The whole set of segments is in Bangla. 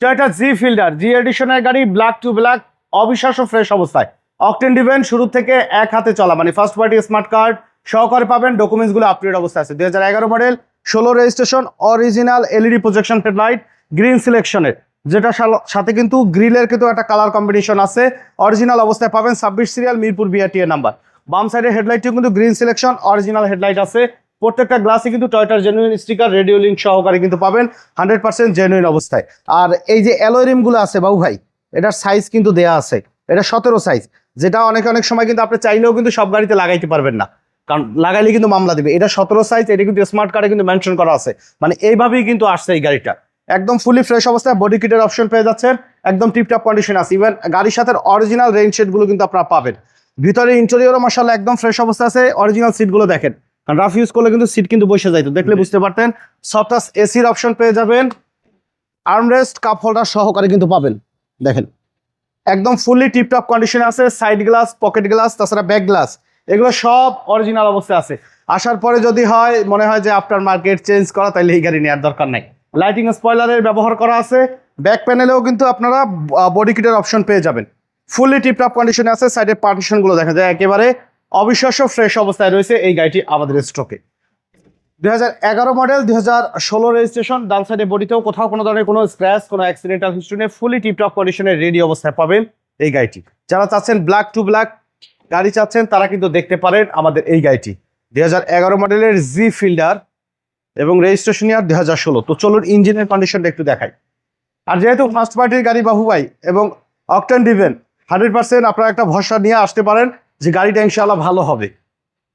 টয়োটা জি ফিল্ডার জি এডিশনের গাড়ি, ব্ল্যাক টু ব্ল্যাক, অবিশ্বাস্য ফ্রেশ অবস্থায়, অকটেন ডিভেন শুরু থেকে এক হাতে চলা, মানে ফার্স্ট পার্টি স্মার্ট কার্ড সহকারে পাবেন। ডকুমেন্টসগুলো আপডেট অবস্থায় আছে। 2011 model, 16 registration, original LED projection headlight, green সিলেকশনের, যেটা সাথে কিন্তু গ্রিলের কিন্তু একটা কালার কম্বিনেশন আছে। অরিজিনাল অবস্থায় পাবেন। 26 সিরিয়াল, মিরপুর বিআরটি এর নাম্বার। বাম সাইডের হেডলাইটটিও কিন্তু গ্রিন সিলেকশন, অরিজিনাল হেডলাইট আছে। প্রত্যেকটা গ্লাসে কিন্তু টয়োটার জেনুইন স্টিকার, রেডিও লিঙ্ক সহকারে কিন্তু পাবেন 100% জেনুইন অবস্থায়। আর এই যে অ্যালয় রিমগুলো আছে বাবু ভাই, এটার সাইজ কিন্তু দেয়া আছে, এটা 17 সাইজ, যেটা অনেক সময় কিন্তু আপনি চাইলেও কিন্তু সব গাড়িতে লাগাইতে পারবেন না, কারণ লাগাইলে কিন্তু মামলা দিবে। এটা 17 সাইজ, এটা কিন্তু স্মার্ট কার্ডে কিন্তু মেনশন করা আছে, মানে এইভাবেই কিন্তু আসছে এই গাড়িটা। একদম ফুলি ফ্রেশ অবস্থায়, বডি কিটের অপশন পেয়ে যাচ্ছেন, একদম টিপটপ কন্ডিশন আছে। ইভেন গাড়ির সাথে অরিজিনাল রেইন শেডগুলো কিন্তু আপনারা পাবেন। ভিতরে ইন্টেরিয়রও মাশাআল্লাহ একদম ফ্রেশ অবস্থা আছে। অরিজিনাল সিটগুলো দেখেন, কারণ রাফ ইউজ করলে কিন্তু সিট কিন্তু বসে যাইতো, দেখলে বুঝতে পারতেন। সফটাস এসির অপশন পেয়ে যাবেন, আর্মরেস্ট কাপ হোল্ডার সহকারে কিন্তু পাবেন। দেখেন একদম ফুললি টিপটপ কন্ডিশনে আছে। সাইড গ্লাস, পকেট গ্লাস, তাছাড়া ব্যাক গ্লাস, এগুলো সব অরিজিনাল অবস্থায় আছে। আসার পরে যদি মনে হয় যে আফটার মার্কেট চেঞ্জ করা, তাহলে এই গাড়ি নেওয়ার দরকার নাই। লাইটিং স্পয়লারের ব্যবহার করা আছে। ব্যাক প্যানেলেও কিন্তু আপনারা বডি কিটের অপশন পেয়ে যাবেন। ফুললি টিপটপ কন্ডিশনে আছে। সাইডের পার্টিশনগুলো দেখা যায় একেবারে অবিশ্বাস্য ফ্রেশ অবস্থায় রয়েছে এই গাড়িটি আমাদের স্টকে। 2011 মডেল, 2016 রেজিস্ট্রেশন। ডান সাইডে বডিতেও কোথাও কোনো ধরনের কোনো স্ক্র্যাচ, কোনো অ্যাক্সিডেন্টাল হিস্ট্রি নেই। ফুলি টিপটপ কন্ডিশনের রেডি অবস্থায় পাবেন এই গাড়িটি। যারা চাচ্ছেন ব্ল্যাক টু ব্ল্যাক গাড়ি চাচ্ছেন, তারা কিন্তু দেখতে পারেন আমাদের এই গাড়িটি। 2011 মডেলের জি ফিল্ডার এবং রেজিস্ট্রেশন ইয়ার 2016। তো চলুন ইঞ্জিনের কন্ডিশনটা একটু দেখাই। আর যেহেতু ফার্স্ট পার্টির গাড়ি বাবু ভাই এবং অকটেন ডিভেন, 100% আপনারা একটা ভরসা নিয়ে আসতে পারেন যে গাড়িটা ইনশাআল্লাহ ভালো হবে।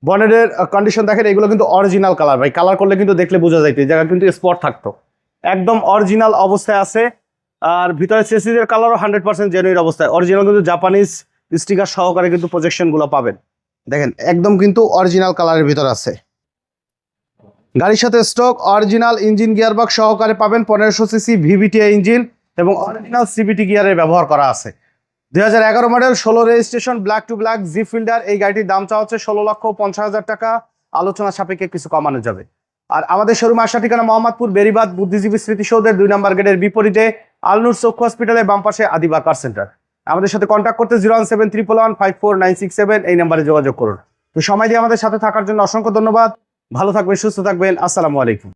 বনেটের কন্ডিশন দেখেন, এগুলো কিন্তু অরিজিনাল কালার ভাই, কালার করলে কিন্তু দেখলে বোঝা যাইতো এই জায়গা কিন্তু স্পট থাকতো। একদম অরিজিনাল অবস্থায় আছে। আর ভিতরে চেসিসের কালারও 100% জেনুইন অবস্থায়। অরিজিনাল কিন্তু জাপানিজ স্টিকার সহকারে কিন্তু প্রজেকশনগুলো পাবেন। দেখেন একদম কিন্তু অরিজিনাল কালারের ভিতর আছে। গাড়ির সাথে স্টক অরিজিনাল ইঞ্জিন গিয়ারবক্স সহকারে পাবেন। 1500 সিসি ভিভিটিআই ইঞ্জিন এবং অরিজিনাল সিবিটি গিয়ারের ব্যবহার করা আছে। 2011 model, 16 registration, black to black G Fielder. এই গাড়িটির দাম চাওয়া হচ্ছে 16,50,000 টাকা। আলোচনা সাপেক্ষে কিছু কমানো যাবে। আর আমাদের শোরুম আসার ঠিকানা মোহাম্মদপুর বেরিবাদ বুদ্ধিজীবী স্মৃতিসৌধের 2 নম্বর গেটের বিপরীতে, আলনুর চক্ষু হসপিটালের বাম পাশে আদিবা কার সেন্টার। আমাদের সাথে কন্ট্যাক্ট করতে 01711154967 এই নাম্বারে যোগাযোগ করুন। তো সময় দিয়ে আমাদের সাথে থাকার জন্য অসংখ্য ধন্যবাদ। ভালো থাকবেন, সুস্থ থাকবেন। আসসালামু আলাইকুম।